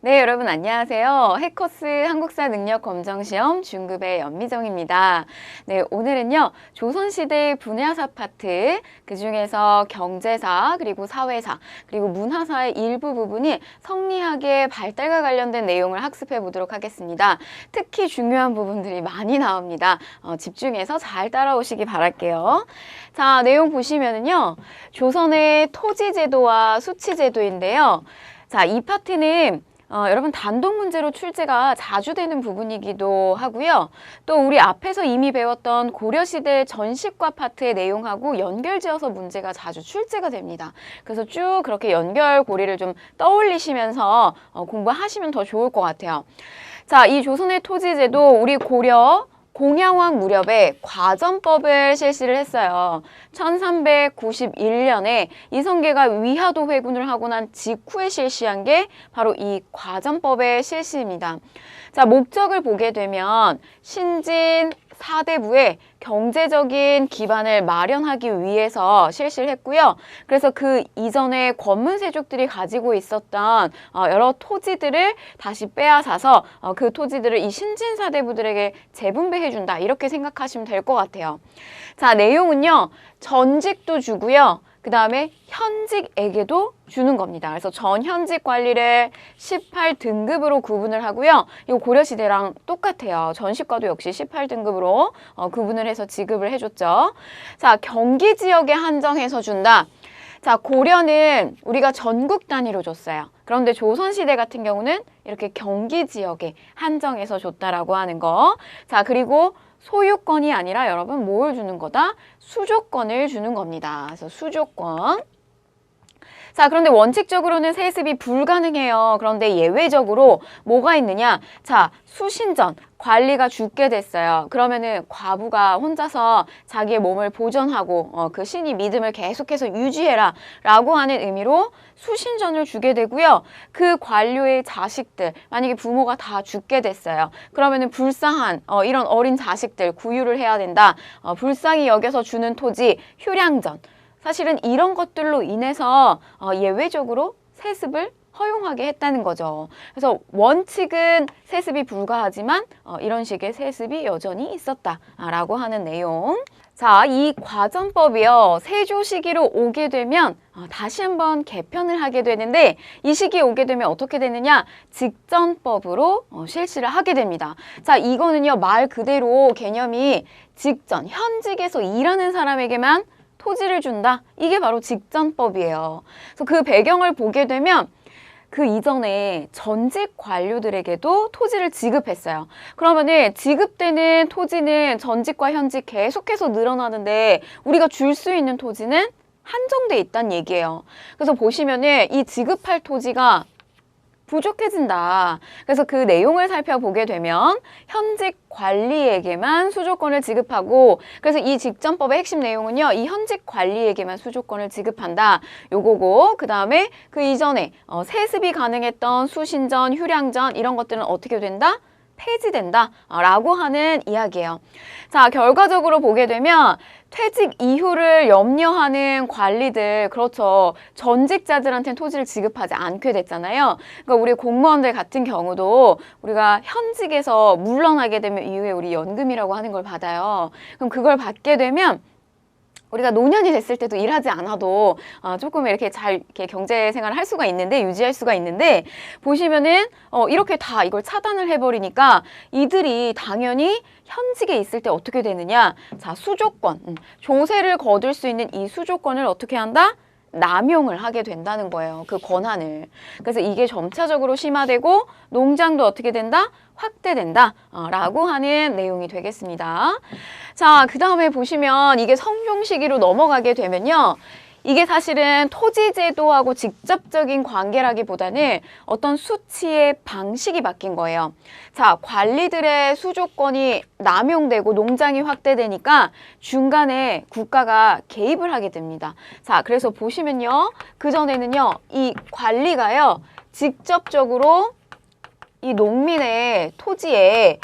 네, 여러분 안녕하세요. 해커스 한국사 능력 검정 시험 중급의 연미정입니다. 네, 오늘은요. 조선시대 분야사 파트, 그중에서 경제사, 그리고 사회사, 그리고 문화사의 일부 부분이 성리학의 발달과 관련된 내용을 학습해 보도록 하겠습니다. 특히 중요한 부분들이 많이 나옵니다. 집중해서 잘 따라오시기 바랄게요. 자, 내용 보시면은요. 조선의 토지제도와 수치제도인데요. 자, 이 파트는 여러분 단독 문제로 출제가 자주 되는 부분이기도 하고요. 또 우리 앞에서 이미 배웠던 고려시대 전식과 파트의 내용하고 연결지어서 문제가 자주 출제가 됩니다. 그래서 쭉 그렇게 연결고리를 좀 떠올리시면서 공부하시면 더 좋을 것 같아요. 자, 이 조선의 토지제도 우리 고려 공양왕 무렵에 과전법을 실시를 했어요. 1391년에 이성계가 위화도 회군을 하고 난 직후에 실시한 게 바로 이 과전법의 실시입니다. 자, 목적을 보게 되면 신진 사대부의 경제적인 기반을 마련하기 위해서 실시를 했고요. 그래서 그 이전에 권문세족들이 가지고 있었던 여러 토지들을 다시 빼앗아서 그 토지들을 이 신진 사대부들에게 재분배해준다. 이렇게 생각하시면 될 것 같아요. 자, 내용은요. 전직도 주고요. 그 다음에 현직에게도 주는 겁니다. 그래서 전현직 관리를 18등급으로 구분을 하고요. 이 고려시대랑 똑같아요. 전식과도 역시 18등급으로 구분을 해서 지급을 해줬죠. 자, 경기 지역에 한정해서 준다. 자, 고려는 우리가 전국 단위로 줬어요. 그런데 조선시대 같은 경우는 이렇게 경기 지역에 한정해서 줬다라고 하는 거. 자, 그리고 소유권이 아니라 여러분 뭘 주는 거다? 수조권을 주는 겁니다. 그래서 수조권. 자, 그런데 원칙적으로는 세습이 불가능해요. 그런데 예외적으로 뭐가 있느냐? 자, 수신전. 관리가 죽게 됐어요. 그러면은 과부가 혼자서 자기의 몸을 보존하고 그 신이 믿음을 계속해서 유지해라 라고 하는 의미로 수신전을 주게 되고요. 그 관료의 자식들, 만약에 부모가 다 죽게 됐어요. 그러면은 불쌍한 이런 어린 자식들 구유를 해야 된다. 불쌍히 여겨서 주는 토지, 휴량전. 사실은 이런 것들로 인해서 예외적으로 세습을 허용하게 했다는 거죠. 그래서 원칙은 세습이 불가하지만 이런 식의 세습이 여전히 있었다라고 하는 내용. 자, 이 과전법이요. 세조 시기로 오게 되면 다시 한번 개편을 하게 되는데 이 시기에 오게 되면 어떻게 되느냐? 직전법으로 실시를 하게 됩니다. 자, 이거는요. 말 그대로 개념이 직전, 현직에서 일하는 사람에게만 토지를 준다. 이게 바로 직전법이에요. 그래서 그 배경을 보게 되면 그 이전에 전직 관료들에게도 토지를 지급했어요. 그러면은 지급되는 토지는 전직과 현직 계속해서 늘어나는데 우리가 줄 수 있는 토지는 한정돼 있다는 얘기예요. 그래서 보시면은 이 지급할 토지가 부족해진다. 그래서 그 내용을 살펴보게 되면 현직 관리에게만 수조권을 지급하고 그래서 이 직전법의 핵심 내용은요. 이 현직 관리에게만 수조권을 지급한다. 요거고 그 다음에 그 이전에 세습이 가능했던 수신전, 휴량전 이런 것들은 어떻게 된다? 폐지된다 라고 하는 이야기예요. 자, 결과적으로 보게 되면 퇴직 이후를 염려하는 관리들, 그렇죠. 전직자들한테는 토지를 지급하지 않게 됐잖아요. 그러니까 우리 공무원들 같은 경우도 우리가 현직에서 물러나게 되면 이후에 우리 연금이라고 하는 걸 받아요. 그럼 그걸 받게 되면 우리가 노년이 됐을 때도 일하지 않아도 조금 이렇게 잘 이렇게 경제 생활을 할 수가 있는데 유지할 수가 있는데 보시면은 이렇게 다 이걸 차단을 해버리니까 이들이 당연히 현직에 있을 때 어떻게 되느냐? 자, 수조권, 조세를 거둘 수 있는 이 수조권을 어떻게 한다? 남용을 하게 된다는 거예요. 그 권한을. 그래서 이게 점차적으로 심화되고 농장도 어떻게 된다? 확대된다 라고 하는 내용이 되겠습니다. 자, 그 다음에 보시면 이게 성종 시기로 넘어가게 되면요. 이게 사실은 토지제도하고 직접적인 관계라기보다는 어떤 수치의 방식이 바뀐 거예요. 자, 관리들의 수조권이 남용되고 농장이 확대되니까 중간에 국가가 개입을 하게 됩니다. 자, 그래서 보시면요. 그전에는요. 이 관리가요. 직접적으로 이 농민의 토지에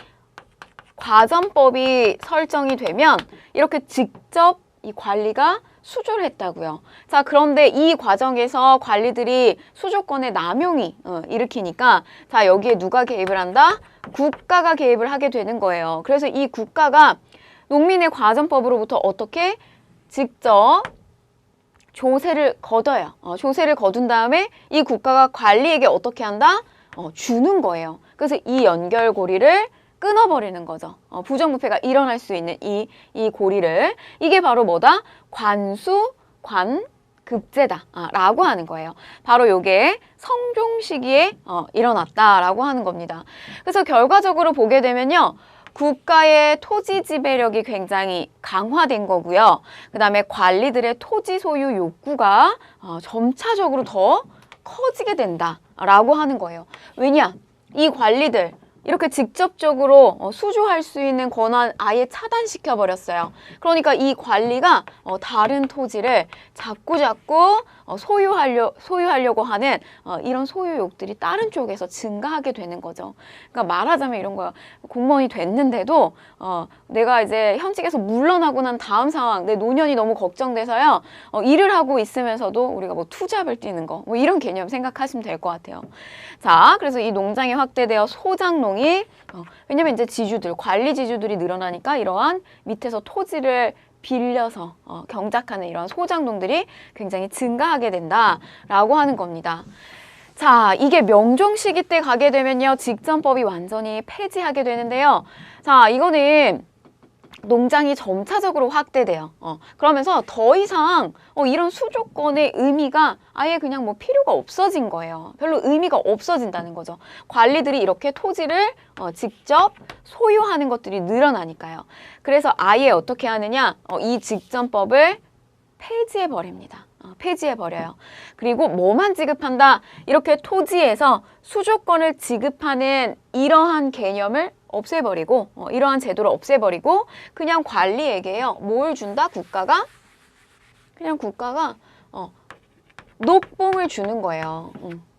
과전법이 설정이 되면 이렇게 직접 이 관리가 수조를 했다고요. 자, 그런데 이 과정에서 관리들이 수조권의 남용이 일으키니까 자, 여기에 누가 개입을 한다? 국가가 개입을 하게 되는 거예요. 그래서 이 국가가 농민의 과전법으로부터 어떻게 직접 조세를 걷어요. 조세를 거둔 다음에 이 국가가 관리에게 어떻게 한다? 주는 거예요. 그래서 이 연결고리를 끊어버리는 거죠. 부정부패가 일어날 수 있는 이 고리를. 이게 바로 뭐다? 관수관급제다 라고 하는 거예요. 바로 요게 성종 시기에 일어났다라고 하는 겁니다. 그래서 결과적으로 보게 되면요. 국가의 토지 지배력이 굉장히 강화된 거고요. 그 다음에 관리들의 토지 소유 욕구가 점차적으로 더 커지게 된다라고 하는 거예요. 왜냐? 이 관리들 이렇게 직접적으로 수주할 수 있는 권한 아예 차단시켜 버렸어요. 그러니까 이 관리가 다른 토지를 자꾸 소유하려고 하는 이런 소유욕들이 다른 쪽에서 증가하게 되는 거죠. 그러니까 말하자면 이런 거예요. 공무원이 됐는데도 내가 이제 현직에서 물러나고 난 다음 상황, 내 노년이 너무 걱정돼서요. 일을 하고 있으면서도 우리가 뭐 투잡을 뛰는 거, 뭐 이런 개념 생각하시면 될 것 같아요. 자, 그래서 이 농장이 확대되어 소작농이 왜냐면 이제 지주들, 관리 지주들이 늘어나니까 이러한 밑에서 토지를 빌려서 경작하는 이런 소작농들이 굉장히 증가하게 된다라고 하는 겁니다. 자, 이게 명종 시기 때 가게 되면요. 직전법이 완전히 폐지하게 되는데요. 자, 이거는 농장이 점차적으로 확대돼요. 그러면서 더 이상 이런 수조권의 의미가 아예 그냥 뭐 필요가 없어진 거예요. 별로 의미가 없어진다는 거죠. 관리들이 이렇게 토지를 직접 소유하는 것들이 늘어나니까요. 그래서 아예 어떻게 하느냐? 이 직전법을 폐지해버립니다. 폐지해버려요. 그리고 뭐만 지급한다? 이렇게 토지에서 수조권을 지급하는 이러한 개념을 없애버리고 이러한 제도를 없애버리고 그냥 관리에게요. 뭘 준다? 국가가? 그냥 국가가 녹봉을 주는 거예요.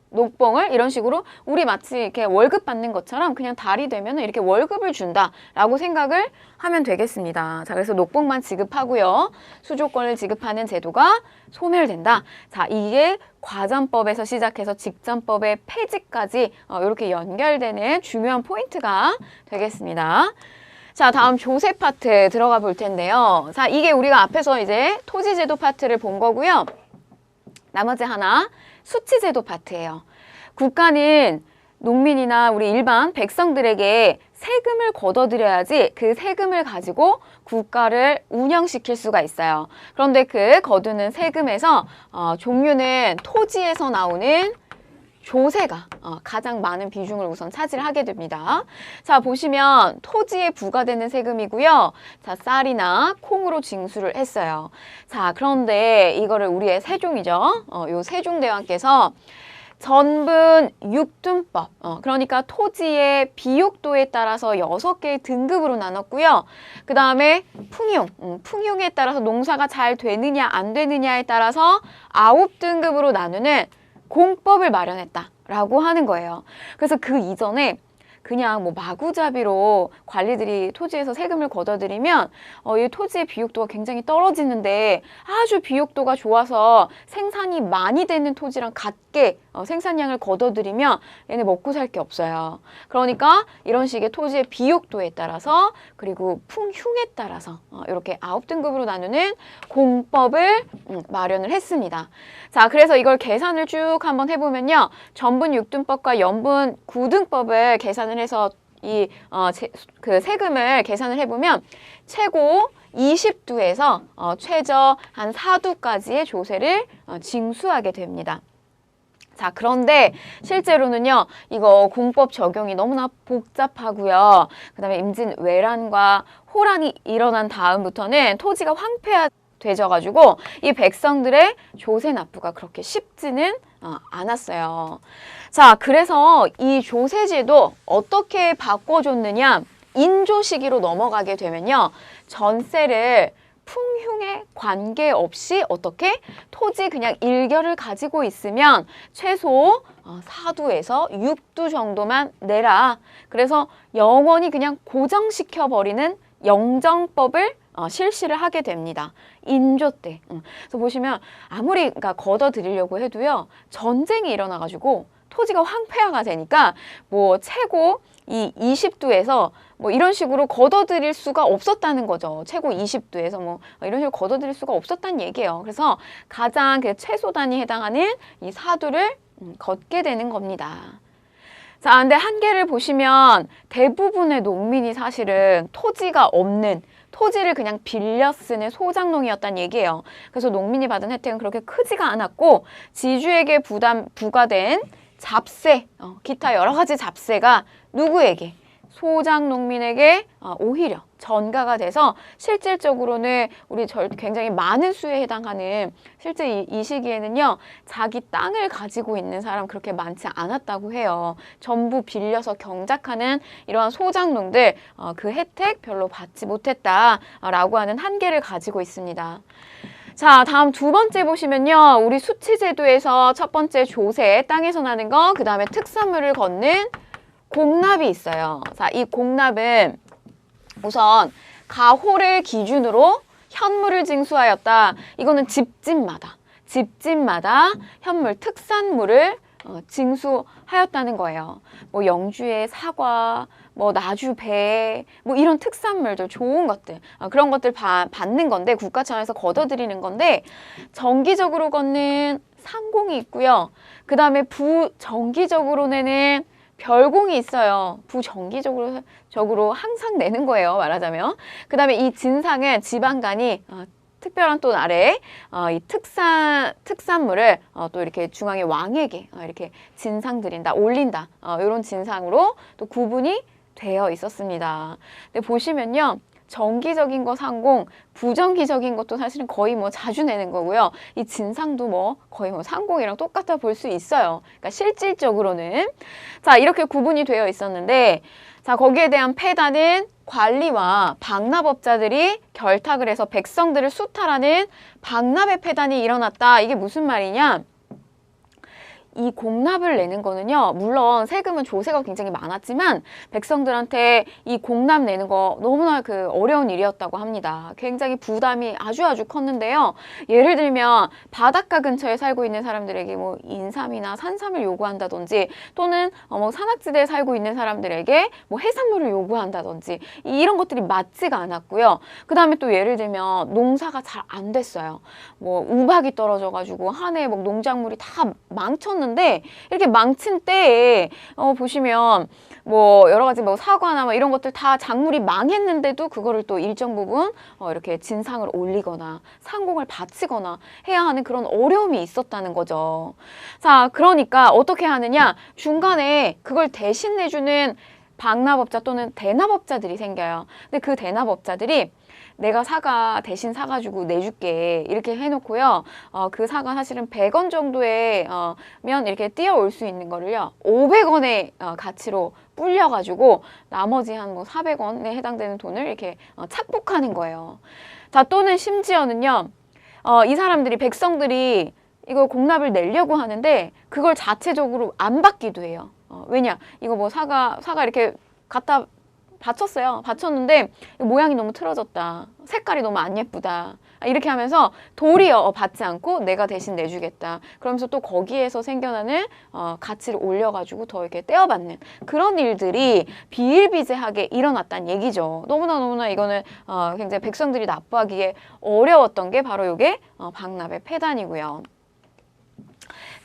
녹봉을 이런 식으로 우리 마치 이렇게 월급 받는 것처럼 그냥 달이 되면 이렇게 월급을 준다라고 생각을 하면 되겠습니다. 자, 그래서 녹봉만 지급하고요. 수조권을 지급하는 제도가 소멸된다. 자, 이게 과전법에서 시작해서 직전법의 폐지까지 이렇게 연결되는 중요한 포인트가 되겠습니다. 자, 다음 조세 파트 들어가 볼 텐데요. 자, 이게 우리가 앞에서 이제 토지제도 파트를 본 거고요. 나머지 하나 수치제도 파트예요. 국가는 농민이나 우리 일반 백성들에게 세금을 걷어들여야지 그 세금을 가지고 국가를 운영시킬 수가 있어요. 그런데 그 거두는 세금에서 종류는 토지에서 나오는 조세가 가장 많은 비중을 우선 차지하게 됩니다. 자, 보시면 토지에 부과되는 세금이고요. 자, 쌀이나 콩으로 징수를 했어요. 자, 그런데 이거를 우리의 세종이죠. 요 세종대왕께서 전분 육둔법, 그러니까 토지의 비옥도에 따라서 6개의 등급으로 나눴고요. 그 다음에 풍흉에 따라서 농사가 잘 되느냐 안 되느냐에 따라서 9등급으로 나누는 공법을 마련했다라고 하는 거예요. 그래서 그 이전에 그냥 뭐 마구잡이로 관리들이 토지에서 세금을 걷어들이면 이 토지의 비옥도가 굉장히 떨어지는데 아주 비옥도가 좋아서 생산이 많이 되는 토지랑 같게 생산량을 걷어들이면 얘네 먹고 살 게 없어요. 그러니까 이런 식의 토지의 비옥도에 따라서 그리고 풍흉에 따라서 이렇게 9등급으로 나누는 공법을 마련을 했습니다. 자, 그래서 이걸 계산을 쭉 한번 해보면요. 전분 6등법과 연분 9등법을 계산을 해서 그 세금을 계산을 해보면 최고 20두에서 최저 한 4두까지의 조세를 징수하게 됩니다. 자, 그런데 실제로는요, 이거 공법 적용이 너무나 복잡하고요. 그 다음에 임진왜란과 호란이 일어난 다음부터는 토지가 황폐화되져가지고 이 백성들의 조세 납부가 그렇게 쉽지는 않았어요. 자, 그래서 이 조세제도 어떻게 바꿔줬느냐? 인조 시기로 넘어가게 되면요, 전세를 풍흉에 관계없이 어떻게 토지 그냥 일결을 가지고 있으면 최소 4두에서 6두 정도만 내라. 그래서 영원히 그냥 고정시켜버리는 영정법을 실시를 하게 됩니다. 인조 때. 그래서 보시면 아무리 그러니까 걷어들이려고 해도요. 전쟁이 일어나가지고 토지가 황폐화가 되니까 뭐 최고 이 20도에서 뭐 이런 식으로 걷어들일 수가 없었다는 거죠. 최고 20도에서 뭐 이런 식으로 걷어들일 수가 없었다는 얘기예요. 그래서 가장 그 최소단위 해당하는 이 4도를 걷게 되는 겁니다. 자, 근데 한계를 보시면 대부분의 농민이 사실은 토지가 없는 토지를 그냥 빌려 쓰는 소작농이었다는 얘기예요. 그래서 농민이 받은 혜택은 그렇게 크지가 않았고 지주에게 부과된 잡세, 기타 여러 가지 잡세가 누구에게? 소작농민에게 오히려 전가가 돼서 실질적으로는 우리 굉장히 많은 수에 해당하는 실제 이 시기에는요. 자기 땅을 가지고 있는 사람 그렇게 많지 않았다고 해요. 전부 빌려서 경작하는 이러한 소작농들 그 혜택 별로 받지 못했다라고 하는 한계를 가지고 있습니다. 자, 다음 두 번째 보시면요. 우리 수치제도에서 첫 번째 조세, 땅에서 나는 거, 그 다음에 특산물을 걷는 공납이 있어요. 자, 이 공납은 우선 가호를 기준으로 현물을 징수하였다. 이거는 집집마다 현물, 특산물을 징수하였다는 거예요. 뭐 영주의 사과, 뭐 나주 배, 뭐 이런 특산물들, 좋은 것들, 그런 것들 받는 건데 국가 차원에서 걷어들이는 건데 정기적으로 걷는 상공이 있고요. 그 다음에 부정기적으로 내는 별공이 있어요. 부정기적으로 항상 내는 거예요. 말하자면. 그 다음에 이 진상은 지방간이 특별한 또 날에 이 특산물을 또 이렇게 중앙의 왕에게 이렇게 진상 드린다, 올린다 이런 진상으로 또 구분이 되어 있었습니다. 근데 보시면요. 정기적인 거 상공, 부정기적인 것도 사실은 거의 뭐 자주 내는 거고요. 이 진상도 뭐 거의 뭐 상공이랑 똑같아 볼 수 있어요. 그러니까 실질적으로는. 자, 이렇게 구분이 되어 있었는데, 자, 거기에 대한 폐단은 관리와 방납업자들이 결탁을 해서 백성들을 수탈하는 방납의 폐단이 일어났다. 이게 무슨 말이냐? 이 공납을 내는 거는요. 물론 세금은 조세가 굉장히 많았지만 백성들한테 이 공납 내는 거 너무나 그 어려운 일이었다고 합니다. 굉장히 부담이 아주 컸는데요. 예를 들면 바닷가 근처에 살고 있는 사람들에게 뭐 인삼이나 산삼을 요구한다든지 또는 뭐 산악지대에 살고 있는 사람들에게 뭐 해산물을 요구한다든지 이런 것들이 맞지가 않았고요. 그 다음에 또 예를 들면 농사가 잘 안 됐어요. 뭐 우박이 떨어져가지고 한 해에 뭐 농작물이 다 망쳤는데 이렇게 망친 때에 보시면 뭐 여러 가지 뭐 사과나 뭐 이런 것들 다 작물이 망했는데도 그거를 또 일정 부분 이렇게 진상을 올리거나 상공을 바치거나 해야 하는 그런 어려움이 있었다는 거죠. 자, 그러니까 어떻게 하느냐? 중간에 그걸 대신 내주는 방납업자 또는 대납업자들이 생겨요. 근데 그 대납업자들이 내가 사과 대신 사가지고 내줄게 이렇게 해놓고요. 그 사과 사실은 100원 정도의 면 이렇게 뛰어올 수 있는 거를요. 500원의 가치로 불려가지고 나머지 한 뭐 400원에 해당되는 돈을 이렇게 착복하는 거예요. 자, 또는 심지어는요. 이 사람들이 백성들이 이거 공납을 내려고 하는데 그걸 자체적으로 안 받기도 해요. 왜냐? 이거 뭐 사과 이렇게 갖다 받쳤는데 모양이 너무 틀어졌다. 색깔이 너무 안 예쁘다. 이렇게 하면서 도리어 받지 않고 내가 대신 내주겠다. 그러면서 또 거기에서 생겨나는 가치를 올려가지고 더 이렇게 떼어받는 그런 일들이 비일비재하게 일어났다는 얘기죠. 너무나 이거는 굉장히 백성들이 납부하기에 어려웠던 게 바로 이게 방납의 폐단이고요.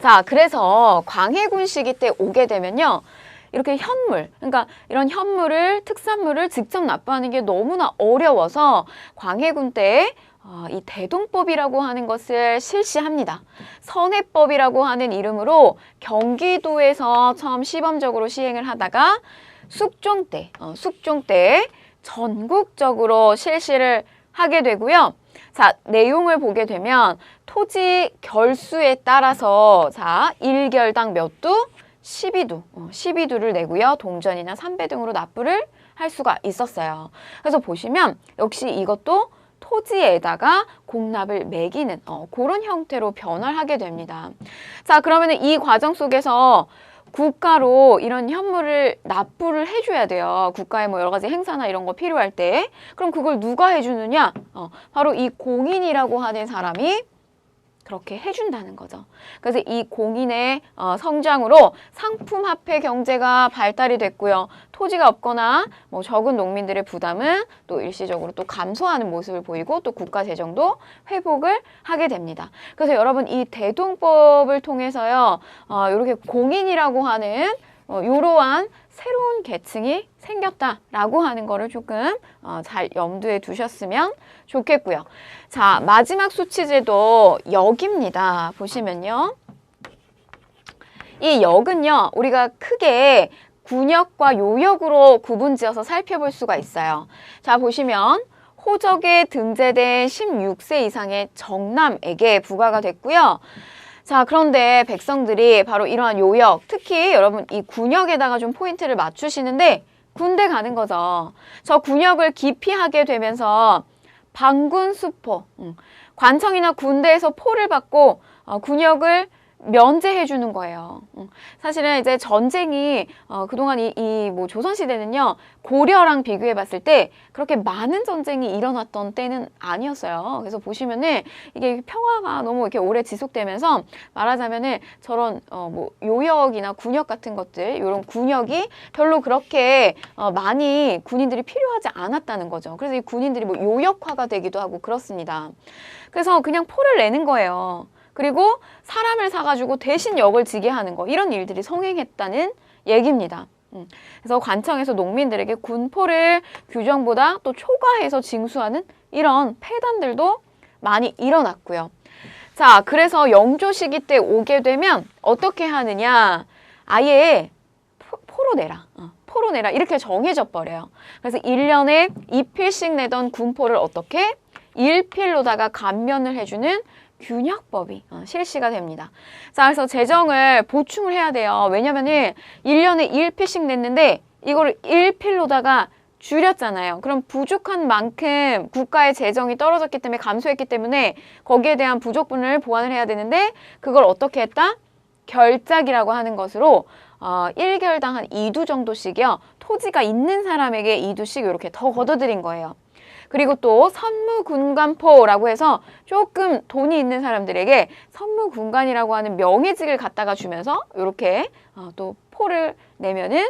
자, 그래서 광해군 시기 때 오게 되면요. 이렇게 현물, 그러니까 이런 현물을, 특산물을 직접 납부하는 게 너무나 어려워서 광해군 때 이 대동법이라고 하는 것을 실시합니다. 선해법이라고 하는 이름으로 경기도에서 처음 시범적으로 시행을 하다가 숙종 때 전국적으로 실시를 하게 되고요. 자, 내용을 보게 되면 토지 결수에 따라서 자, 1결당 몇 두? 12두를 내고요. 동전이나 삼배 등으로 납부를 할 수가 있었어요. 그래서 보시면 역시 이것도 토지에다가 공납을 매기는 그런 형태로 변화를 하게 됩니다. 자, 그러면 이 과정 속에서 국가로 이런 현물을 납부를 해줘야 돼요. 국가에 뭐 여러 가지 행사나 이런 거 필요할 때. 그럼 그걸 누가 해주느냐? 바로 이 공인이라고 하는 사람이 그렇게 해준다는 거죠. 그래서 이 공인의 성장으로 상품화폐 경제가 발달이 됐고요. 토지가 없거나 뭐 적은 농민들의 부담은 또 일시적으로 또 감소하는 모습을 보이고 또 국가 재정도 회복을 하게 됩니다. 그래서 여러분 이 대동법을 통해서요, 이렇게 공인이라고 하는 이러한 새로운 계층이 생겼다라고 하는 거를 조금 잘 염두에 두셨으면 좋겠고요. 자, 마지막 수치제도 역입니다. 보시면요. 이 역은요, 우리가 크게 군역과 요역으로 구분지어서 살펴볼 수가 있어요. 자, 보시면 호적에 등재된 16세 이상의 정남에게 부과가 됐고요. 자, 그런데 백성들이 바로 이러한 요역, 특히 여러분 이 군역에다가 좀 포인트를 맞추시는데 군대 가는 거죠. 저 군역을 기피하게 되면서 방군 수포, 관청이나 군대에서 포를 받고 군역을 면제해 주는 거예요. 사실은 이제 전쟁이 그동안 뭐 조선시대는요, 고려랑 비교해 봤을 때 그렇게 많은 전쟁이 일어났던 때는 아니었어요. 그래서 보시면은 이게 평화가 너무 이렇게 오래 지속되면서 말하자면은 저런 뭐 요역이나 군역 같은 것들, 이런 군역이 별로 그렇게 많이 군인들이 필요하지 않았다는 거죠. 그래서 이 군인들이 뭐 요역화가 되기도 하고 그렇습니다. 그래서 그냥 포를 내는 거예요. 그리고 사람을 사가지고 대신 역을 지게 하는 거, 이런 일들이 성행했다는 얘기입니다. 그래서 관청에서 농민들에게 군포를 규정보다 또 초과해서 징수하는 이런 폐단들도 많이 일어났고요. 자, 그래서 영조 시기 때 오게 되면 어떻게 하느냐, 아예 포로 내라. 포로 내라. 이렇게 정해져 버려요. 그래서 1년에 2필씩 내던 군포를 어떻게 1필로다가 감면을 해주는 균역법이 실시가 됩니다. 자, 그래서 재정을 보충을 해야 돼요. 왜냐면은 1년에 1필씩 냈는데 이거를 1필로다가 줄였잖아요. 그럼 부족한 만큼 국가의 재정이 떨어졌기 때문에 감소했기 때문에 거기에 대한 부족분을 보완을 해야 되는데 그걸 어떻게 했다? 결작이라고 하는 것으로 1개월당 한 2두 정도씩이요. 토지가 있는 사람에게 2두씩 이렇게 더 걷어들인 거예요. 그리고 또 선무군관포라고 해서 조금 돈이 있는 사람들에게 선무군관이라고 하는 명예직을 갖다가 주면서 이렇게 또 포를 내면은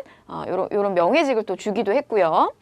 요런 명예직을 또 주기도 했고요.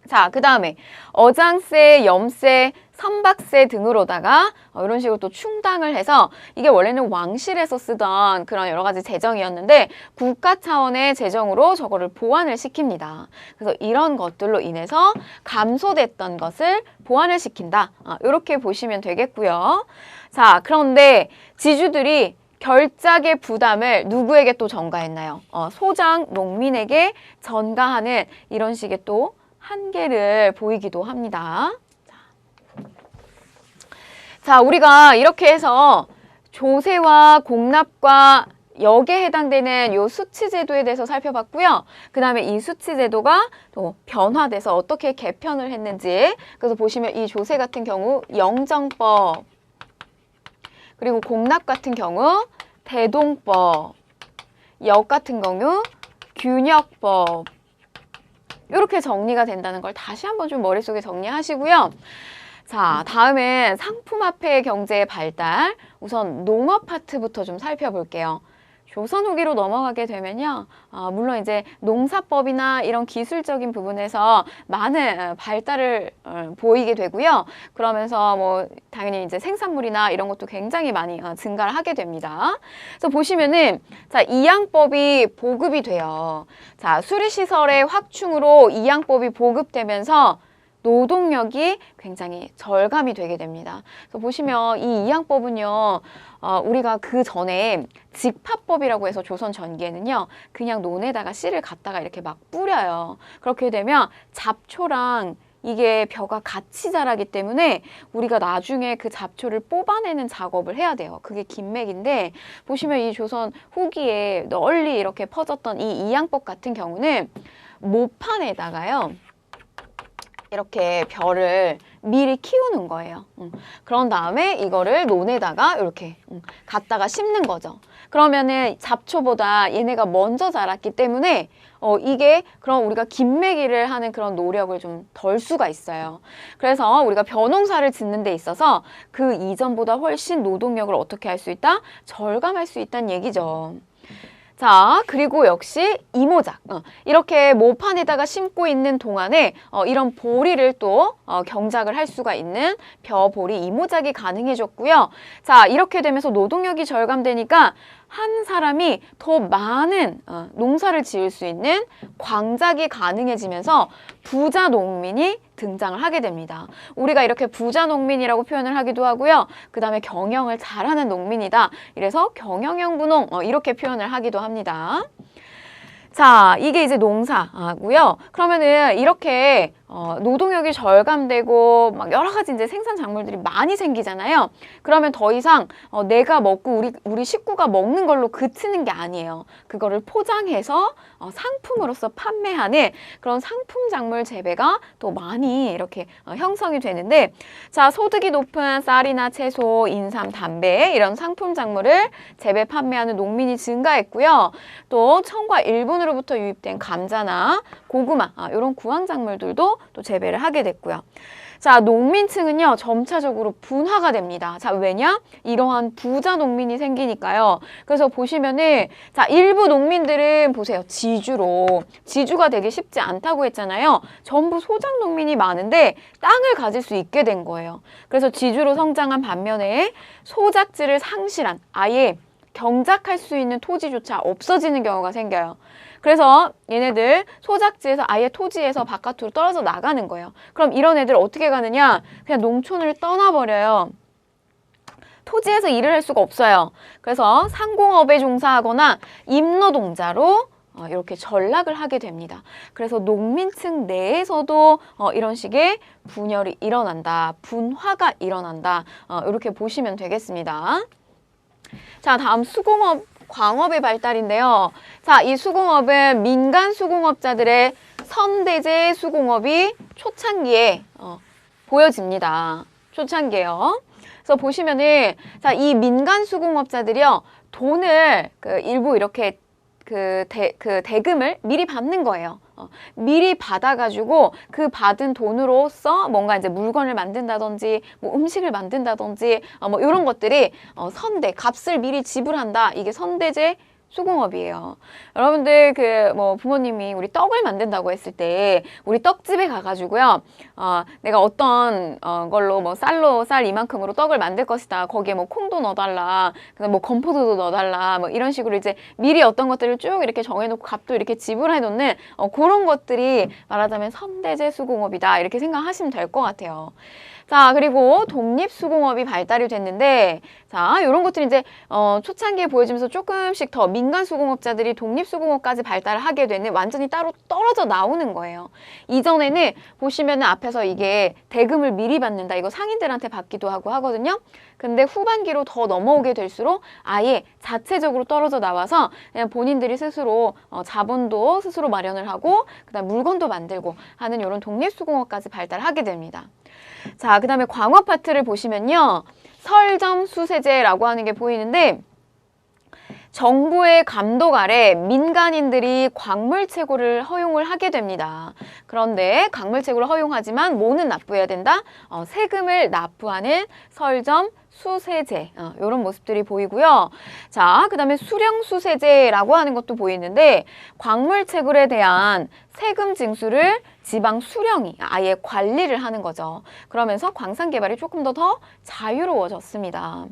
자, 그 다음에 어장세, 염세, 선박세 등으로다가 이런 식으로 또 충당을 해서 이게 원래는 왕실에서 쓰던 그런 여러 가지 재정이었는데 국가 차원의 재정으로 저거를 보완을 시킵니다. 그래서 이런 것들로 인해서 감소됐던 것을 보완을 시킨다. 이렇게 보시면 되겠고요. 자, 그런데 지주들이 결작의 부담을 누구에게 또 전가했나요? 소장, 농민에게 전가하는 이런 식의 또 한계를 보이기도 합니다. 자, 우리가 이렇게 해서 조세와 공납과 역에 해당되는 요 수치제도에 대해서 살펴봤고요. 그 다음에 이 수치제도가 또 변화돼서 어떻게 개편을 했는지, 그래서 보시면 이 조세 같은 경우 영정법, 그리고 공납 같은 경우 대동법, 역 같은 경우 균역법, 이렇게 정리가 된다는 걸 다시 한번 좀 머릿속에 정리하시고요. 자, 다음은 상품화폐 경제의 발달, 우선 농업 파트부터 좀 살펴볼게요. 조선 후기로 넘어가게 되면요, 물론 이제 농사법이나 이런 기술적인 부분에서 많은 발달을 보이게 되고요. 그러면서 뭐 당연히 이제 생산물이나 이런 것도 굉장히 많이 증가를 하게 됩니다. 그래서 보시면은 자, 이양법이 보급이 돼요. 자, 수리시설의 확충으로 이양법이 보급되면서 노동력이 굉장히 절감이 되게 됩니다. 그래서 보시면 이 이양법은요, 우리가 그 전에 직파법이라고 해서 조선 전기에는요, 그냥 논에다가 씨를 갖다가 이렇게 막 뿌려요. 그렇게 되면 잡초랑 이게 벼가 같이 자라기 때문에 우리가 나중에 그 잡초를 뽑아내는 작업을 해야 돼요. 그게 긴맥인데, 보시면 이 조선 후기에 널리 이렇게 퍼졌던 이 이양법 같은 경우는 모판에다가요, 이렇게 벼를 미리 키우는 거예요. 그런 다음에 이거를 논에다가 이렇게 갖다가 심는 거죠. 그러면은 잡초보다 얘네가 먼저 자랐기 때문에 이게 그럼 우리가 긴매기를 하는 그런 노력을 좀 덜 수가 있어요. 그래서 우리가 벼농사를 짓는 데 있어서 그 이전보다 훨씬 노동력을 어떻게 할 수 있다? 절감할 수 있다는 얘기죠. 자, 그리고 역시 이모작. 이렇게 모판에다가 심고 있는 동안에 이런 보리를 또 경작을 할 수가 있는 벼보리 이모작이 가능해졌고요. 자, 이렇게 되면서 노동력이 절감되니까 한 사람이 더 많은 농사를 지을 수 있는 광작이 가능해지면서 부자 농민이 등장을 하게 됩니다. 우리가 이렇게 부자 농민이라고 표현을 하기도 하고요. 그 다음에 경영을 잘하는 농민이다. 이래서 경영형 부농 이렇게 표현을 하기도 합니다. 자, 이게 이제 농사고요. 그러면은 이렇게 노동력이 절감되고 막 여러 가지 이제 생산 작물들이 많이 생기잖아요. 그러면 더 이상 내가 먹고 우리 식구가 먹는 걸로 그치는 게 아니에요. 그거를 포장해서 상품으로서 판매하는 그런 상품 작물 재배가 또 많이 이렇게 형성이 되는데, 자, 소득이 높은 쌀이나 채소, 인삼, 담배 이런 상품 작물을 재배 판매하는 농민이 증가했고요. 또 청과 일본으로부터 유입된 감자나 고구마 이런 구황 작물들도 또 재배를 하게 됐고요. 자, 농민층은요 점차적으로 분화가 됩니다. 자, 왜냐? 이러한 부자 농민이 생기니까요. 그래서 보시면은 자, 일부 농민들은 보세요. 지주가 되기 쉽지 않다고 했잖아요. 전부 소작 농민이 많은데 땅을 가질 수 있게 된 거예요. 그래서 지주로 성장한 반면에 소작지를 상실한, 아예 경작할 수 있는 토지조차 없어지는 경우가 생겨요. 그래서 얘네들 소작지에서 아예 토지에서 바깥으로 떨어져 나가는 거예요. 그럼 이런 애들 어떻게 가느냐? 그냥 농촌을 떠나버려요. 토지에서 일을 할 수가 없어요. 그래서 상공업에 종사하거나 임노동자로 이렇게 전락을 하게 됩니다. 그래서 농민층 내에서도 이런 식의 분열이 일어난다, 분화가 일어난다, 이렇게 보시면 되겠습니다. 자, 다음 수공업, 광업의 발달인데요. 자, 이 수공업은 민간 수공업자들의 선대제 수공업이 초창기에 보여집니다. 초창기에요. 그래서 보시면은 자, 이 민간 수공업자들이요, 돈을 일부 이렇게 대금을 미리 받는 거예요. 미리 받아가지고 그 받은 돈으로써 뭔가 이제 물건을 만든다든지 뭐 음식을 만든다든지 뭐 이런 것들이 값을 미리 지불한다. 이게 선대제 수공업이에요. 여러분들 뭐 부모님이 우리 떡을 만든다고 했을 때 우리 떡집에 가가지고요, 내가 어떤 걸로 뭐 쌀 이만큼으로 떡을 만들 것이다. 거기에 뭐 콩도 넣어달라, 그다음 뭐 건포도도 넣어달라, 뭐 이런 식으로 이제 미리 어떤 것들을 쭉 이렇게 정해놓고 값도 이렇게 지불해 놓는 그런 것들이 말하자면 선대제 수공업이다. 이렇게 생각하시면 될 것 같아요. 자, 그리고 독립수공업이 발달이 됐는데, 자, 이런 것들이 이제 초창기에 보여지면서 조금씩 더 민간 수공업자들이 독립수공업까지 발달을 하게 되는, 완전히 따로 떨어져 나오는 거예요. 이전에는 보시면은 앞에서 이게 대금을 미리 받는다, 이거 상인들한테 받기도 하고 하거든요. 근데 후반기로 더 넘어오게 될수록 아예 자체적으로 떨어져 나와서 그냥 본인들이 스스로 자본도 스스로 마련을 하고 그다음 물건도 만들고 하는 이런 독립수공업까지 발달하게 됩니다. 자, 그 다음에 광업 파트를 보시면요, 설점수세제라고 하는 게 보이는데, 정부의 감독 아래 민간인들이 광물 채굴을 허용을 하게 됩니다. 그런데 광물 채굴을 허용하지만 뭐는 납부해야 된다? 세금을 납부하는 설점 수세제, 이런 모습들이 보이고요. 자, 그 다음에 수령수세제라고 하는 것도 보이는데, 광물 채굴에 대한 세금 징수를 지방 수령이 아예 관리를 하는 거죠. 그러면서 광산 개발이 조금 더 자유로워졌습니다.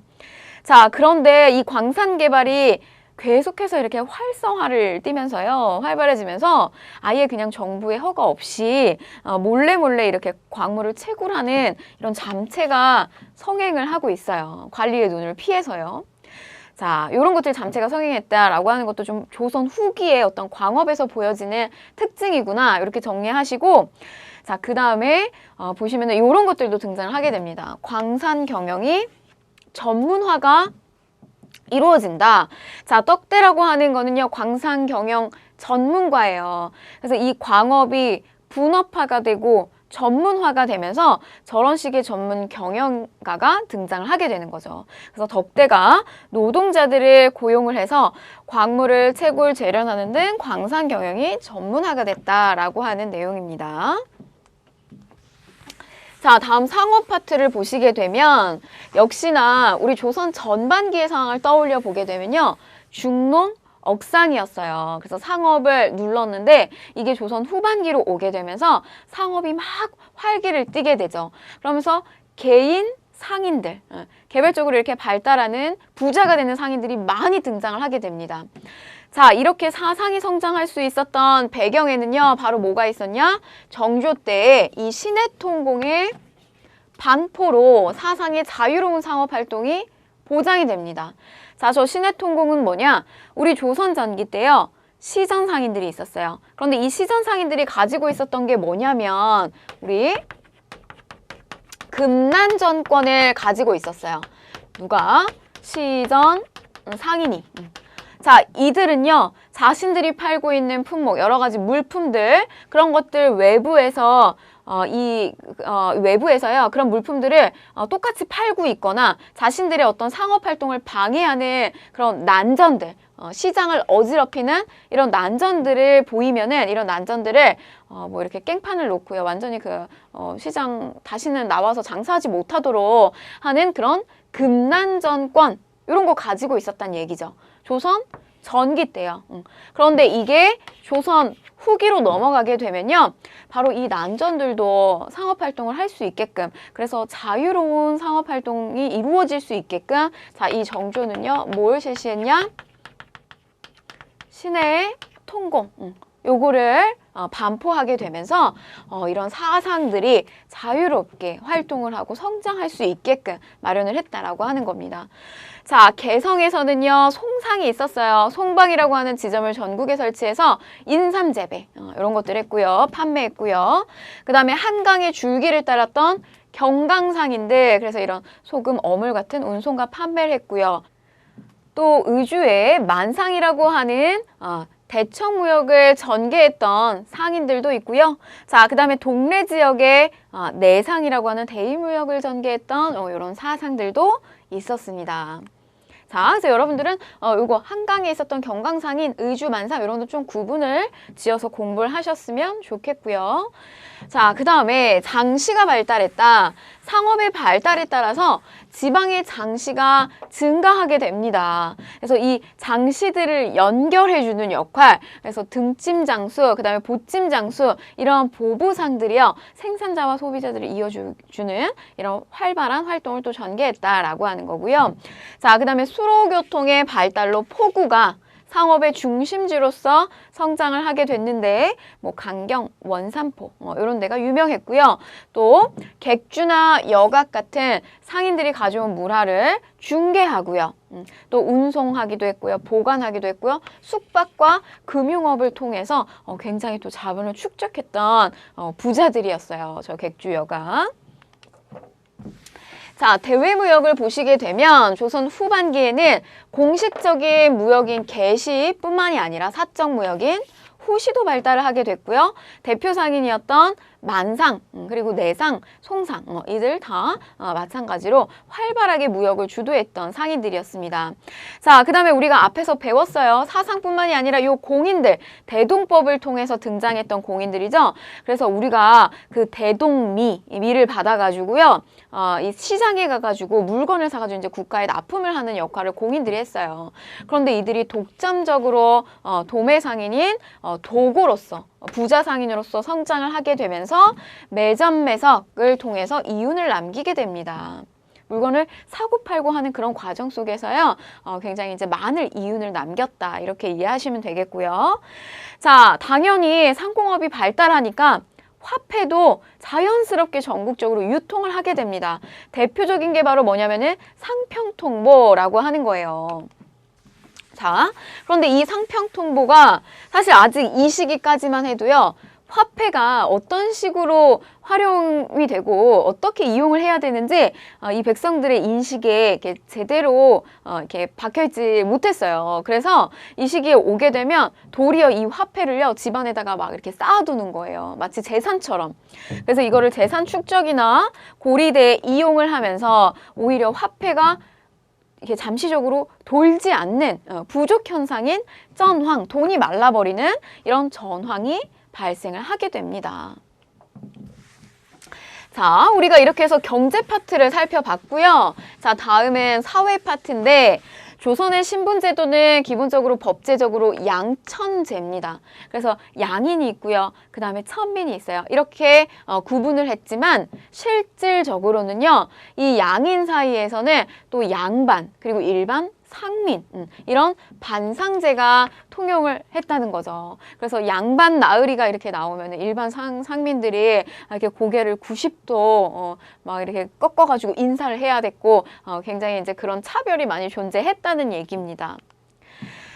자, 그런데 이 광산 개발이 계속해서 이렇게 활성화를 띠면서요, 활발해지면서 아예 그냥 정부의 허가 없이 몰래 이렇게 광물을 채굴하는 이런 잠체가 성행을 하고 있어요. 관리의 눈을 피해서요. 자, 이런 것들 잠체가 성행했다라고 하는 것도 좀 조선 후기의 어떤 광업에서 보여지는 특징이구나, 이렇게 정리하시고, 자, 그 다음에 보시면은 이런 것들도 등장을 하게 됩니다. 광산 경영이 전문화가 이루어진다. 자, 떡대라고 하는 거는요, 광산 경영 전문가예요. 그래서 이 광업이 분업화가 되고 전문화가 되면서 저런 식의 전문 경영가가 등장을 하게 되는 거죠. 그래서 덕대가 노동자들을 고용을 해서 광물을 채굴, 재련하는 등 광산 경영이 전문화가 됐다라고 하는 내용입니다. 자, 다음 상업 파트를 보시게 되면 역시나 우리 조선 전반기의 상황을 떠올려 보게 되면요. 중농, 억상이었어요. 그래서 상업을 눌렀는데 이게 조선 후반기로 오게 되면서 상업이 막 활기를 띠게 되죠. 그러면서 개인 상인들, 개별적으로 이렇게 발달하는 부자가 되는 상인들이 많이 등장을 하게 됩니다. 자, 이렇게 사상이 성장할 수 있었던 배경에는요, 바로 뭐가 있었냐? 정조 때에 이 신해통공의 반포로 사상의 자유로운 상업 활동이 보장이 됩니다. 자, 저 신해통공은 뭐냐? 우리 조선 전기 때요, 시전 상인들이 있었어요. 그런데 이 시전 상인들이 가지고 있었던 게 뭐냐면, 우리 금난 전권을 가지고 있었어요. 누가? 시전 상인이. 자, 이들은요, 자신들이 팔고 있는 품목, 여러 가지 물품들, 그런 것들 외부에서요, 그런 물품들을 똑같이 팔고 있거나 자신들의 어떤 상업 활동을 방해하는 그런 난전들, 시장을 어지럽히는 이런 난전들을 보이면은 이런 난전들을 뭐 이렇게 깽판을 놓고요, 완전히 시장 다시는 나와서 장사하지 못하도록 하는 그런 금난전권, 이런 거 가지고 있었단 얘기죠. 조선 전기 때요. 그런데 이게 조선 후기로 넘어가게 되면요, 바로 이 난전들도 상업활동을 할 수 있게끔, 그래서 자유로운 상업활동이 이루어질 수 있게끔, 자, 이 정조는요, 뭘 실시했냐? 신의 통공, 요거를 반포하게 되면서 이런 사상들이 자유롭게 활동을 하고 성장할 수 있게끔 마련을 했다라고 하는 겁니다. 자, 개성에서는요, 송상이 있었어요. 송방이라고 하는 지점을 전국에 설치해서 인삼재배, 이런 것들 했고요. 판매했고요. 그 다음에 한강의 줄기를 따랐던 경강상인들, 그래서 이런 소금, 어물 같은 운송과 판매를 했고요. 또 의주에 만상이라고 하는 대청무역을 전개했던 상인들도 있고요. 자, 그 다음에 동래 지역에 내상이라고 하는 대의무역을 전개했던 이런 사상들도 있었습니다. 자, 그래서 여러분들은 요거 한강에 있었던 경강상인, 의주, 만상 이런 거 좀 구분을 지어서 공부를 하셨으면 좋겠고요. 자, 그 다음에 장시가 발달했다. 상업의 발달에 따라서 지방의 장시가 증가하게 됩니다. 그래서 이 장시들을 연결해주는 역할, 그래서 등짐장수, 그 다음에 보찜장수, 이런 보부상들이요, 생산자와 소비자들을 이어주는 이런 활발한 활동을 또 전개했다라고 하는 거고요. 자, 그 다음에 수로교통의 발달로 포구가 상업의 중심지로서 성장을 하게 됐는데, 뭐 강경, 원산포 이런 데가 유명했고요. 또 객주나 여각 같은 상인들이 가져온 물화를 중개하고요. 또 운송하기도 했고요. 보관하기도 했고요. 숙박과 금융업을 통해서 굉장히 또 자본을 축적했던 부자들이었어요. 저 객주 여각. 자, 대외무역을 보시게 되면 조선 후반기에는 공식적인 무역인 개시뿐만이 아니라 사적 무역인 후시도 발달을 하게 됐고요. 대표 상인이었던 만상, 그리고 내상, 송상, 이들 다 마찬가지로 활발하게 무역을 주도했던 상인들이었습니다. 자, 그 다음에 우리가 앞에서 배웠어요. 사상뿐만이 아니라 요 공인들, 대동법을 통해서 등장했던 공인들이죠. 그래서 우리가 그 미를 받아가지고요, 이 시장에 가가지고 물건을 사가지고 이제 국가에 납품을 하는 역할을 공인들이 했어요. 그런데 이들이 독점적으로 도매상인인 도고로서, 부자 상인으로서 성장을 하게 되면서 매점 매석을 통해서 이윤을 남기게 됩니다. 물건을 사고 팔고 하는 그런 과정 속에서요, 굉장히 이제 많은 이윤을 남겼다, 이렇게 이해하시면 되겠고요. 자, 당연히 상공업이 발달하니까 화폐도 자연스럽게 전국적으로 유통을 하게 됩니다. 대표적인 게 바로 뭐냐면은 상평통보라고 하는 거예요. 자, 그런데 이 상평통보가 사실 아직 이 시기까지만 해도요, 화폐가 어떤 식으로 활용이 되고 어떻게 이용을 해야 되는지 이 백성들의 인식에 이렇게 제대로 이렇게 박혀있지 못했어요. 그래서 이 시기에 오게 되면 도리어 이 화폐를요 집안에다가 막 이렇게 쌓아두는 거예요. 마치 재산처럼. 그래서 이거를 재산 축적이나 고리대에 이용을 하면서 오히려 화폐가 이게 잠시적으로 돌지 않는 부족 현상인 쩐황, 돈이 말라버리는 이런 전황이 발생을 하게 됩니다. 자, 우리가 이렇게 해서 경제 파트를 살펴봤고요. 자, 다음은 사회 파트인데 조선의 신분제도는 기본적으로 법제적으로 양천제입니다. 그래서 양인이 있고요. 그 다음에 천민이 있어요. 이렇게 구분을 했지만 실질적으로는요. 이 양인 사이에서는 또 양반 그리고 일반 상민 이런 반상제가 통용을 했다는 거죠. 그래서 양반 나으리가 이렇게 나오면 일반 상민들이 이렇게 고개를 90도 막 이렇게 꺾어가지고 인사를 해야 됐고 굉장히 이제 그런 차별이 많이 존재했다는 얘기입니다.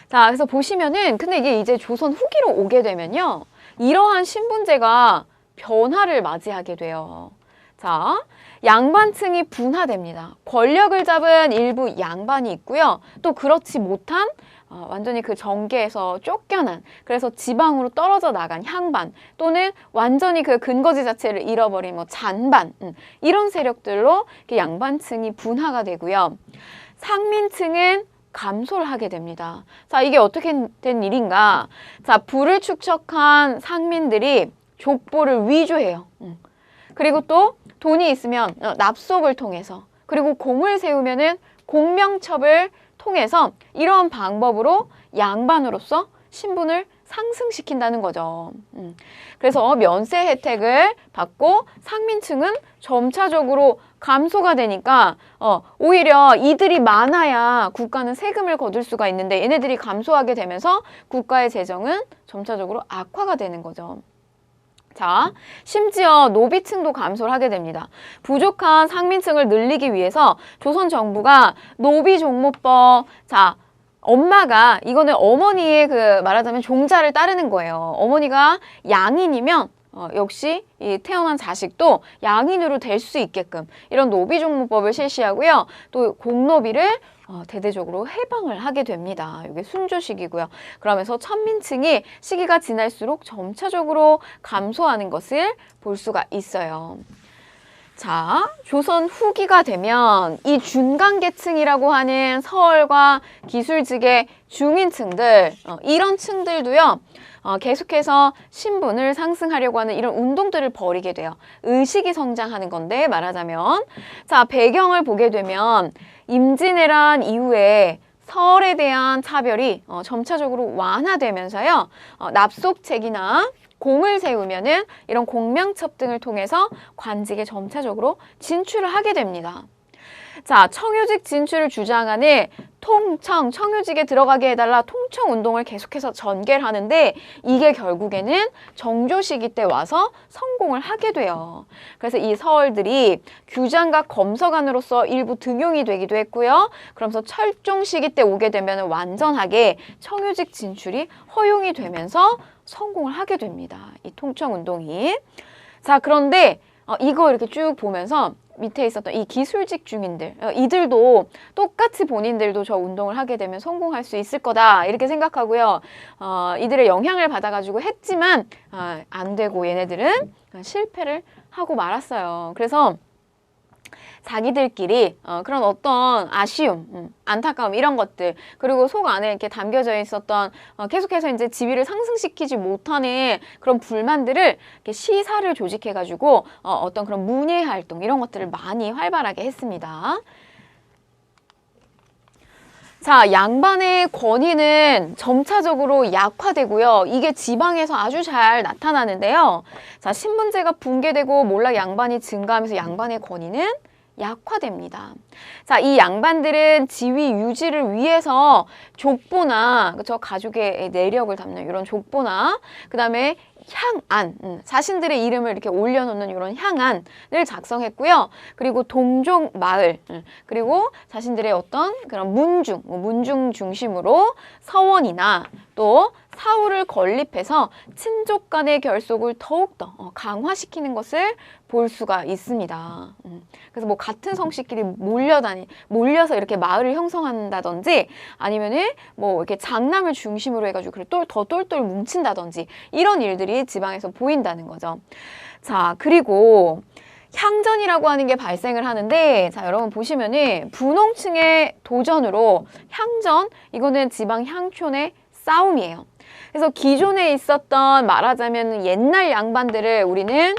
자, 그래서 보시면은 근데 이게 이제 조선 후기로 오게 되면요, 이러한 신분제가 변화를 맞이하게 돼요. 자, 양반층이 분화됩니다. 권력을 잡은 일부 양반이 있고요. 또 그렇지 못한 완전히 그 정계에서 쫓겨난, 그래서 지방으로 떨어져 나간 향반, 또는 완전히 그 근거지 자체를 잃어버린 뭐 잔반, 이런 세력들로 양반층이 분화가 되고요. 상민층은 감소를 하게 됩니다. 자, 이게 어떻게 된 일인가? 자, 부를 축적한 상민들이 족보를 위조해요. 그리고 또 돈이 있으면 납속을 통해서, 그리고 공을 세우면은 공명첩을 통해서 이런 방법으로 양반으로서 신분을 상승시킨다는 거죠. 그래서 면세 혜택을 받고 상민층은 점차적으로 감소가 되니까 오히려 이들이 많아야 국가는 세금을 거둘 수가 있는데 얘네들이 감소하게 되면서 국가의 재정은 점차적으로 악화가 되는 거죠. 자, 심지어 노비층도 감소를 하게 됩니다. 부족한 상민층을 늘리기 위해서 조선 정부가 노비종모법, 자, 엄마가, 이거는 어머니의 그 말하자면 종자를 따르는 거예요. 어머니가 양인이면 역시 이 태어난 자식도 양인으로 될 수 있게끔 이런 노비종모법을 실시하고요. 또 공노비를 대대적으로 해방을 하게 됩니다. 이게 순조시기고요. 그러면서 천민층이 시기가 지날수록 점차적으로 감소하는 것을 볼 수가 있어요. 자, 조선 후기가 되면 이 중간계층이라고 하는 서얼과 기술직의 중인층들, 이런 층들도요, 계속해서 신분을 상승하려고 하는 이런 운동들을 벌이게 돼요. 의식이 성장하는 건데 말하자면, 자, 배경을 보게 되면 임진왜란 이후에 서얼에 대한 차별이 점차적으로 완화되면서요, 납속책이나 공을 세우면은 이런 공명첩 등을 통해서 관직에 점차적으로 진출을 하게 됩니다. 자, 청유직 진출을 주장하는 통청, 청유직에 들어가게 해달라 통청 운동을 계속해서 전개를 하는데 이게 결국에는 정조 시기 때 와서 성공을 하게 돼요. 그래서 이 서얼들이 규장과 검서관으로서 일부 등용이 되기도 했고요. 그러면서 철종 시기 때 오게 되면 완전하게 청유직 진출이 허용이 되면서 성공을 하게 됩니다. 이 통청 운동이. 자, 그런데 이거 이렇게 쭉 보면서 밑에 있었던 이 기술직 중인들, 이들도 똑같이 본인들도 저 운동을 하게 되면 성공할 수 있을 거다 이렇게 생각하고요. 이들의 영향을 받아가지고 했지만 안 되고 얘네들은 실패를 하고 말았어요. 그래서 자기들끼리 그런 어떤 아쉬움, 안타까움 이런 것들, 그리고 속 안에 이렇게 담겨져 있었던 계속해서 이제 지위를 상승시키지 못하는 그런 불만들을 이렇게 시사를 조직해가지고 어떤 그런 문예 활동 이런 것들을 많이 활발하게 했습니다. 자, 양반의 권위는 점차적으로 약화되고요. 이게 지방에서 아주 잘 나타나는데요. 자, 신분제가 붕괴되고 몰락 양반이 증가하면서 양반의 권위는 약화됩니다. 자, 이 양반들은 지위 유지를 위해서 족보나, 그쵸, 가족의 내력을 담는 이런 족보나, 그 다음에 향안, 자신들의 이름을 이렇게 올려놓는 이런 향안을 작성했고요. 그리고 동종 마을, 그리고 자신들의 어떤 그런 문중 중심으로 서원이나 또 사후를 건립해서 친족 간의 결속을 더욱더 강화시키는 것을 볼 수가 있습니다. 그래서 뭐 같은 성씨끼리 몰려서 이렇게 마을을 형성한다든지 아니면은 뭐 이렇게 장남을 중심으로 해가지고 더 똘똘 뭉친다든지 이런 일들이 지방에서 보인다는 거죠. 자, 그리고 향전이라고 하는 게 발생을 하는데, 자, 여러분 보시면은 분홍층의 도전으로 향전, 이거는 지방 향촌의 싸움이에요. 그래서 기존에 있었던 말하자면 옛날 양반들을 우리는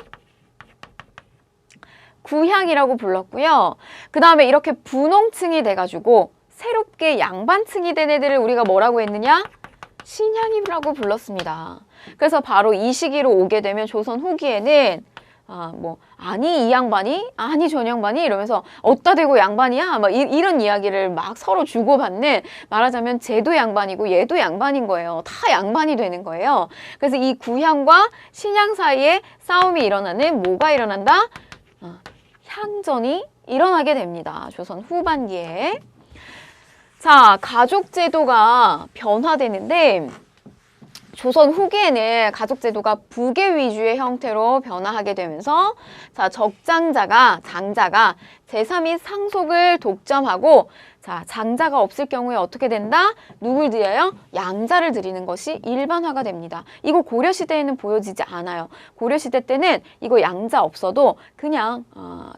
구향이라고 불렀고요. 그 다음에 이렇게 분홍층이 돼가지고 새롭게 양반층이 된 애들을 우리가 뭐라고 했느냐? 신향이라고 불렀습니다. 그래서 바로 이 시기로 오게 되면 조선 후기에는 아니 이 양반이? 아니 전 양반이? 이러면서 어따 대고 양반이야? 막 이런 이야기를 막 서로 주고받는, 말하자면 쟤도 양반이고 얘도 양반인 거예요. 다 양반이 되는 거예요. 그래서 이 구향과 신향 사이에 싸움이 일어나는, 뭐가 일어난다? 향전이 일어나게 됩니다. 조선 후반기에. 자, 가족 제도가 변화되는데, 조선 후기에는 가족 제도가 부계 위주의 형태로 변화하게 되면서, 자, 장자가 제사 및 상속을 독점하고, 자, 장자가 없을 경우에 어떻게 된다? 누굴 드려요? 양자를 드리는 것이 일반화가 됩니다. 이거 고려시대에는 보여지지 않아요. 고려시대 때는 이거 양자 없어도 그냥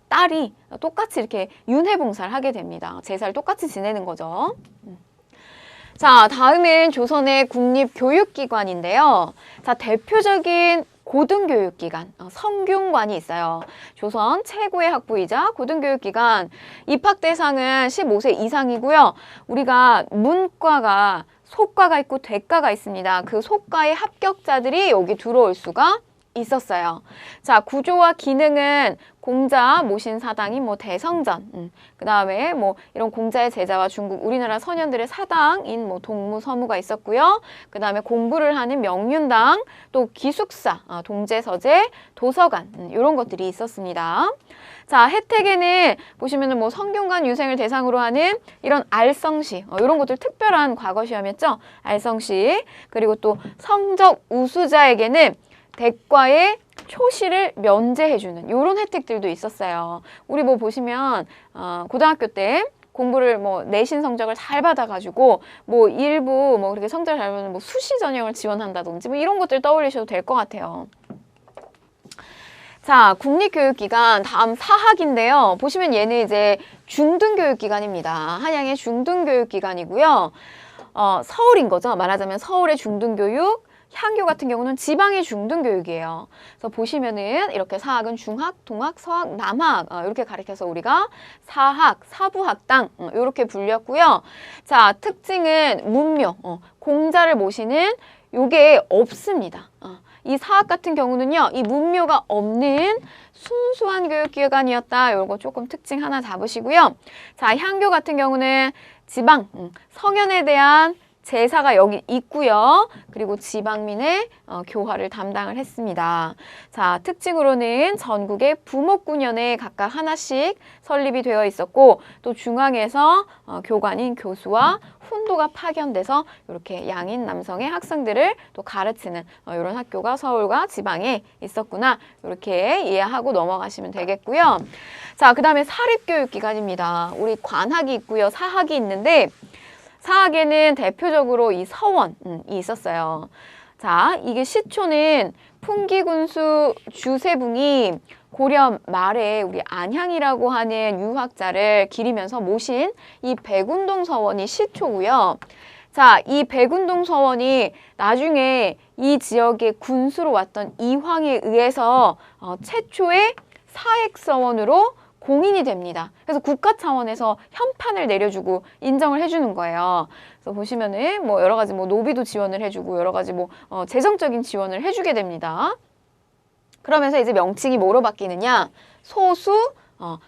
딸이 똑같이 이렇게 윤회봉사를 하게 됩니다. 제사를 똑같이 지내는 거죠. 자, 다음은 조선의 국립교육기관인데요. 자, 대표적인 고등교육기관, 성균관이 있어요. 조선 최고의 학부이자 고등교육기관, 입학 대상은 15세 이상이고요. 우리가 문과가 소과가 있고 대과가 있습니다. 그 소과의 합격자들이 여기 들어올 수가 있었어요. 자, 구조와 기능은 공자 모신 사당인 대성전, 그 다음에 이런 공자의 제자와 중국 우리나라 선현들의 사당인 동무 서무가 있었고요. 그 다음에 공부를 하는 명륜당, 또 기숙사, 동제서재, 도서관, 이런 것들이 있었습니다. 자, 혜택에는 보시면은 성균관 유생을 대상으로 하는 이런 알성시, 이런 것들 특별한 과거 시험이었죠. 알성시. 그리고 또 성적 우수자에게는 대과의 초시를 면제해주는 이런 혜택들도 있었어요. 우리 보시면 고등학교 때 공부를 내신 성적을 잘 받아가지고 일부 그렇게 성적을 잘 받으면 수시 전형을 지원한다든지 이런 것들 떠올리셔도 될 것 같아요. 자, 국립교육기관 다음 사학인데요. 보시면 얘는 이제 중등교육기관입니다. 한양의 중등교육기관이고요. 서울인 거죠. 말하자면 서울의 중등교육, 향교 같은 경우는 지방의 중등교육이에요. 그래서 보시면은 이렇게 사학은 중학, 동학, 서학, 남학 이렇게 가리켜서 우리가 사학, 사부학당 이렇게 불렸고요. 자, 특징은 문묘, 공자를 모시는 요게 없습니다. 이 사학 같은 경우는요, 이 문묘가 없는 순수한 교육기관이었다. 이거 조금 특징 하나 잡으시고요. 자, 향교 같은 경우는 지방, 성현에 대한 제사가 여기 있고요. 그리고 지방민의 교화를 담당을 했습니다. 자, 특징으로는 전국의 부목군연에 각각 하나씩 설립이 되어 있었고, 또 중앙에서 교관인 교수와 훈도가 파견돼서 이렇게 양인 남성의 학생들을 또 가르치는 이런 학교가 서울과 지방에 있었구나. 이렇게 이해하고 넘어가시면 되겠고요. 자, 그 다음에 사립교육기관입니다. 우리 관학이 있고요. 사학이 있는데, 사학에는 대표적으로 이 서원이 있었어요. 자, 이게 시초는 풍기군수 주세붕이 고려 말에 우리 안향이라고 하는 유학자를 기리면서 모신 이 백운동 서원이 시초고요. 자, 이 백운동 서원이 나중에 이 지역의 군수로 왔던 이황에 의해서 최초의 사액서원으로 공인이 됩니다. 그래서 국가 차원에서 현판을 내려주고 인정을 해주는 거예요. 그래서 보시면은 여러 가지 노비도 지원을 해주고 여러 가지 재정적인 지원을 해주게 됩니다. 그러면서 이제 명칭이 뭐로 바뀌느냐? 소수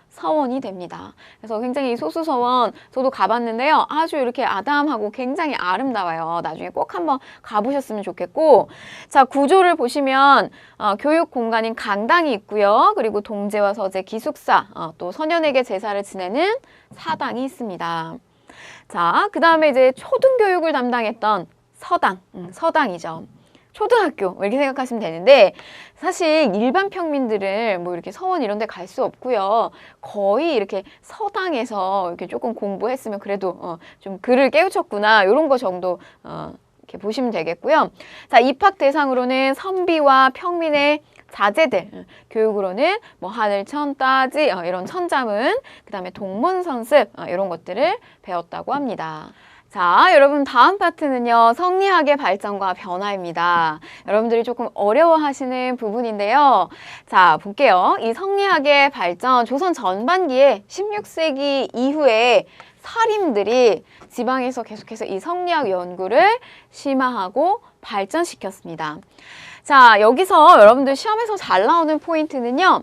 서원이 됩니다. 그래서 굉장히 소수서원 저도 가봤는데요. 아주 이렇게 아담하고 굉장히 아름다워요. 나중에 꼭 한번 가보셨으면 좋겠고, 자, 구조를 보시면 교육 공간인 강당이 있고요. 그리고 동제와 서제, 기숙사, 또 선현에게 제사를 지내는 사당이 있습니다. 자, 그 다음에 이제 초등교육을 담당했던 서당이죠. 초등학교 이렇게 생각하시면 되는데 사실 일반 평민들은 뭐 이렇게 서원 이런 데 갈 수 없고요. 거의 이렇게 서당에서 이렇게 조금 공부했으면 그래도 좀 글을 깨우쳤구나 이런 거 정도 이렇게 보시면 되겠고요. 자, 입학 대상으로는 선비와 평민의 자제들, 교육으로는 뭐 하늘, 천, 따지 이런 천자문, 그 다음에 동문선습 이런 것들을 배웠다고 합니다. 자, 여러분 다음 파트는요. 성리학의 발전과 변화입니다. 여러분들이 조금 어려워하시는 부분인데요. 자, 볼게요. 이 성리학의 발전, 조선 전반기에 16세기 이후에 사림들이 지방에서 계속해서 이 성리학 연구를 심화하고 발전시켰습니다. 자, 여기서 여러분들 시험에서 잘 나오는 포인트는요.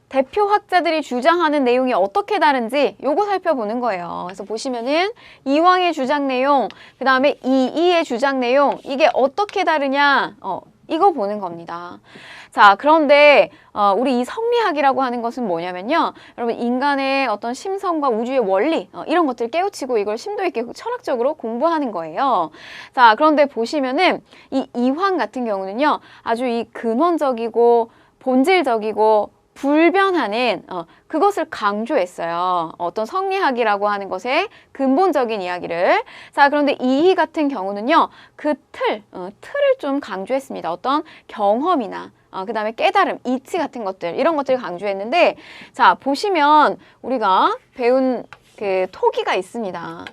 대표 학자들이 주장하는 내용이 어떻게 다른지 요거 살펴보는 거예요. 그래서 보시면은 이왕의 주장 내용, 그 다음에 이이의 주장 내용, 이게 어떻게 다르냐, 이거 보는 겁니다. 자, 그런데 우리 이 성리학이라고 하는 것은 뭐냐면요. 여러분 인간의 어떤 심성과 우주의 원리 이런 것들을 깨우치고 이걸 심도 있게 철학적으로 공부하는 거예요. 자, 그런데 보시면은 이 이황 같은 경우는요. 아주 이 근원적이고 본질적이고 불변하는 그것을 강조했어요. 어떤 성리학이라고 하는 것의 근본적인 이야기를. 자, 그런데 이희 같은 경우는요. 그 틀을 좀 강조했습니다. 어떤 경험이나 그 다음에 깨달음, 이치 같은 것들 이런 것들을 강조했는데 자, 보시면 우리가 배운 그 토기가 있습니다.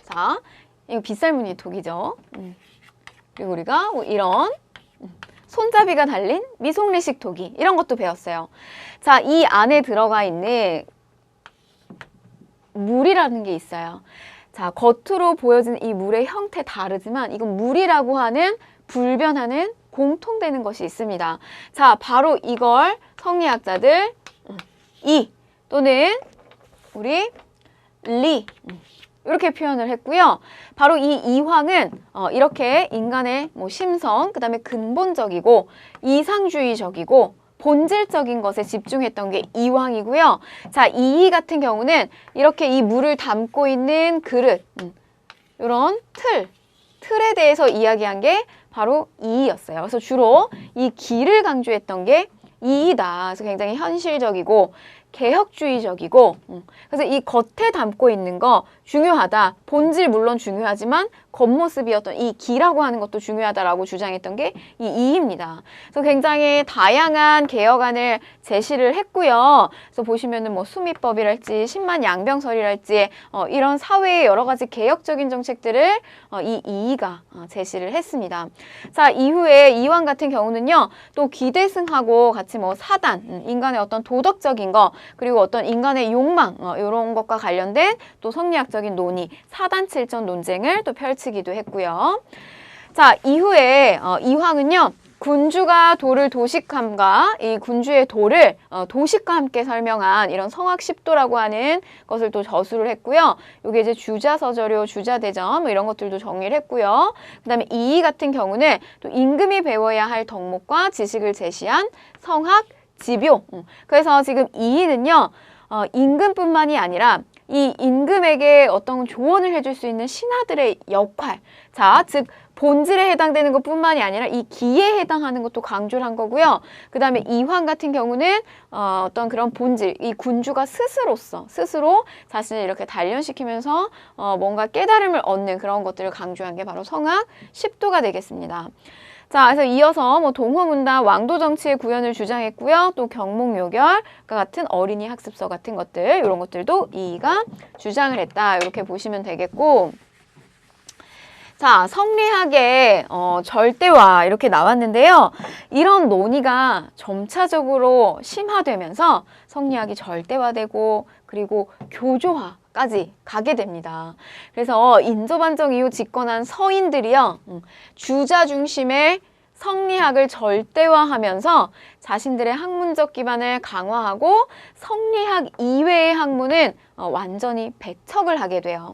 자, 이거 빗살무늬 토기죠. 그리고 우리가 뭐 이런 손잡이가 달린 미송리식 토기 이런 것도 배웠어요. 자, 이 안에 들어가 있는 물이라는 게 있어요. 자, 겉으로 보여지는 이 물의 형태 다르지만 이건 물이라고 하는 불변하는 공통되는 것이 있습니다. 자, 바로 이걸 성리학자들 이 또는 우리 리 이렇게 표현을 했고요. 바로 이 이황은 이렇게 인간의 뭐 심성, 그 다음에 근본적이고 이상주의적이고 본질적인 것에 집중했던 게 이황이고요. 자, 이희 같은 경우는 이렇게 이 물을 담고 있는 그릇, 이런 틀에 대해서 이야기한 게 바로 이희였어요. 그래서 주로 이 기를 강조했던 게 이희다. 그래서 굉장히 현실적이고 개혁주의적이고 그래서 이 겉에 담고 있는 거 중요하다. 본질 물론 중요하지만 겉모습이었던 이 기라고 하는 것도 중요하다라고 주장했던 게 이 이입니다. 그래서 굉장히 다양한 개혁안을 제시를 했고요. 그래서 보시면은 뭐 수미법이랄지 신만양병설이랄지 이런 사회의 여러 가지 개혁적인 정책들을 이 이이가 제시를 했습니다. 자, 이후에 이황 같은 경우는요. 또 기대승하고 같이 뭐 사단, 인간의 어떤 도덕적인 거 그리고 어떤 인간의 욕망 이런 것과 관련된 또 성리학적인 논의, 사단칠전 논쟁을 또 펼치기도 했고요. 자, 이후에 이황은요. 군주가 도를 도식함과 이 군주의 도를 도식과 함께 설명한 이런 성학십도라고 하는 것을 또 저술을 했고요. 이게 이제 주자서저료, 주자대점 뭐 이런 것들도 정리를 했고요. 그 다음에 이희 같은 경우는 또 임금이 배워야 할 덕목과 지식을 제시한 성학 지묘. 그래서 지금 이희는요. 임금뿐만이 아니라 이 임금에게 어떤 조언을 해줄 수 있는 신하들의 역할. 자, 즉 본질에 해당되는 것뿐만이 아니라 이 기에 해당하는 것도 강조를 한 거고요. 그 다음에 이황 같은 경우는 어떤 그런 본질, 이 군주가 스스로 자신을 이렇게 단련시키면서 뭔가 깨달음을 얻는 그런 것들을 강조한 게 바로 성학 십도가 되겠습니다. 자, 그래서 이어서 뭐 동호문답, 왕도정치의 구현을 주장했고요. 또 경목요결과 같은 어린이 학습서 같은 것들, 이런 것들도 이이가 주장을 했다. 이렇게 보시면 되겠고. 자, 성리학의 절대화 이렇게 나왔는데요. 이런 논의가 점차적으로 심화되면서 성리학이 절대화되고 그리고 교조화까지 가게 됩니다. 그래서 인조반정 이후 집권한 서인들이요. 주자 중심의 성리학을 절대화하면서 자신들의 학문적 기반을 강화하고 성리학 이외의 학문은 완전히 배척을 하게 돼요.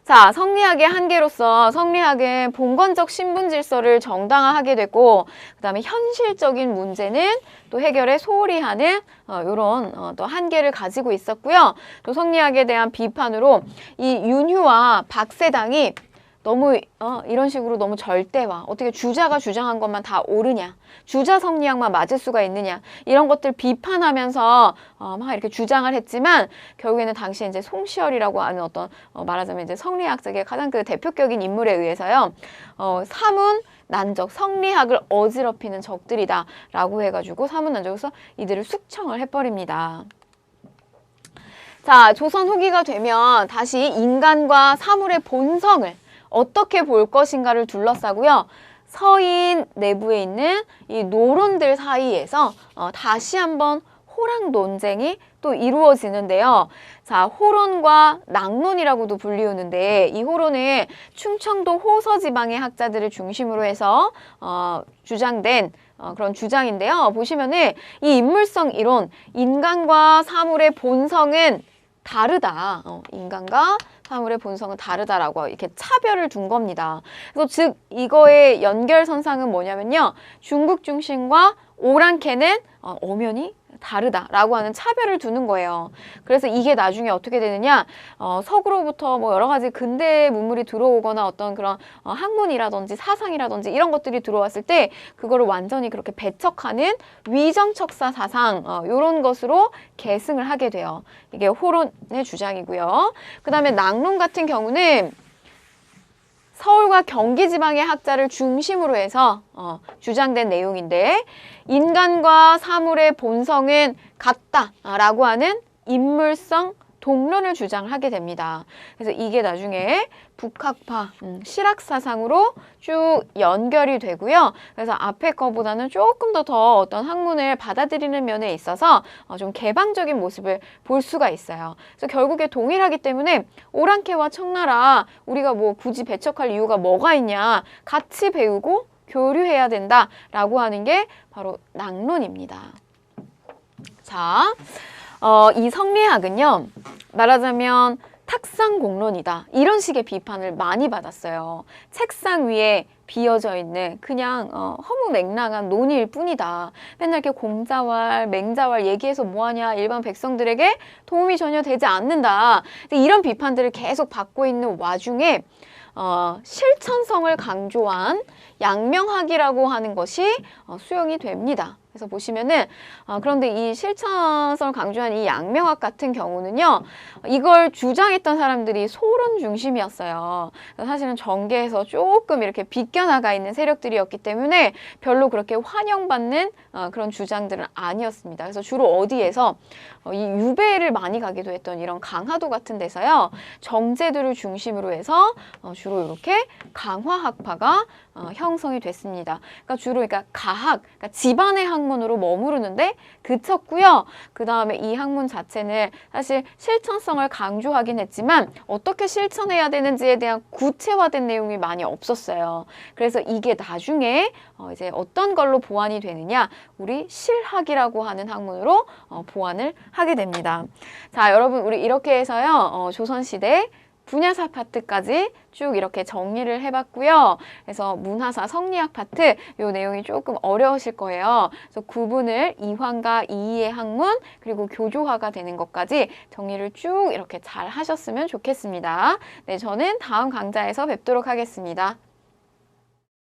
자, 성리학의 한계로서 성리학은 봉건적 신분 질서를 정당화하게 되고 그 다음에 현실적인 문제는 또 해결에 소홀히 하는 이런 또 한계를 가지고 있었고요. 또 성리학에 대한 비판으로 이 윤휴와 박세당이 너무 이런 식으로 너무 절대화, 어떻게 주자가 주장한 것만 다 옳으냐, 주자 성리학만 맞을 수가 있느냐, 이런 것들 비판하면서 막 이렇게 주장을 했지만 결국에는 당시에 이제 송시열이라고 하는 어떤 말하자면 이제 성리학적의 가장 그 대표격인 인물에 의해서요, 사문 난적, 성리학을 어지럽히는 적들이다라고 해가지고 사문난적에서 이들을 숙청을 해버립니다. 자, 조선 후기가 되면 다시 인간과 사물의 본성을 어떻게 볼 것인가를 둘러싸고요. 서인 내부에 있는 이 노론들 사이에서 다시 한번 호랑 논쟁이 또 이루어지는데요. 자, 호론과 낙론이라고도 불리우는데 이 호론은 충청도 호서 지방의 학자들을 중심으로 해서 주장된 그런 주장인데요. 보시면은 이 인물성 이론, 인간과 사물의 본성은 다르다. 인간과 사물의 본성은 다르다라고 이렇게 차별을 둔 겁니다. 그래서 즉 이거의 연결선상은 뭐냐면요. 중국 중심과 오랑캐는 엄연히 다르다라고 하는 차별을 두는 거예요. 그래서 이게 나중에 어떻게 되느냐, 서구로부터 뭐 여러 가지 근대 문물이 들어오거나 어떤 그런 학문이라든지 사상이라든지 이런 것들이 들어왔을 때 그거를 완전히 그렇게 배척하는 위정척사 사상, 이런 것으로 계승을 하게 돼요. 이게 호론의 주장이고요. 그 다음에 낙론 같은 경우는 서울과 경기 지방의 학자를 중심으로 해서 주장된 내용인데, 인간과 사물의 본성은 같다라고 하는 인물성 동론을 주장하게 됩니다. 그래서 이게 나중에 북학파 실학사상으로 쭉 연결이 되고요. 그래서 앞에 거보다는 조금 더 어떤 학문을 받아들이는 면에 있어서 좀 개방적인 모습을 볼 수가 있어요. 그래서 결국에 동일하기 때문에 오랑캐와 청나라 우리가 뭐 굳이 배척할 이유가 뭐가 있냐, 같이 배우고 교류해야 된다라고 하는 게 바로 낙론입니다. 자, 이 성리학은요, 말하자면 탁상공론이다, 이런 식의 비판을 많이 받았어요. 책상 위에 비어져 있는 그냥 허무맹랑한 논의일 뿐이다. 맨날 이렇게 공자왈, 맹자왈 얘기해서 뭐하냐, 일반 백성들에게 도움이 전혀 되지 않는다. 이런 비판들을 계속 받고 있는 와중에 실천성을 강조한 양명학이라고 하는 것이 수용이 됩니다. 그래서 보시면은 그런데 이 실천성을 강조한 이 양명학 같은 경우는요, 이걸 주장했던 사람들이 소론 중심이었어요. 사실은 정계에서 조금 이렇게 비껴나가 있는 세력들이었기 때문에 별로 그렇게 환영받는 그런 주장들은 아니었습니다. 그래서 주로 어디에서 이 유배를 많이 가기도 했던 이런 강화도 같은 데서요, 정제들을 중심으로 해서 주로 이렇게 강화학파가 형성이 됐습니다. 그러니까 주로 가학, 그러니까 집안의 학문으로 머무르는데 그쳤고요. 그 다음에 이 학문 자체는 사실 실천성을 강조하긴 했지만 어떻게 실천해야 되는지에 대한 구체화된 내용이 많이 없었어요. 그래서 이게 나중에 이제 어떤 걸로 보완이 되느냐, 우리 실학이라고 하는 학문으로 보완을 하게 됩니다. 자, 여러분, 우리 이렇게 해서요, 조선시대 분야사 파트까지 쭉 이렇게 정리를 해봤고요. 그래서 문화사 성리학 파트 이 내용이 조금 어려우실 거예요. 그래서 구분을 이환과 이의의 학문 그리고 교조화가 되는 것까지 정리를 쭉 이렇게 잘 하셨으면 좋겠습니다. 네, 저는 다음 강좌에서 뵙도록 하겠습니다.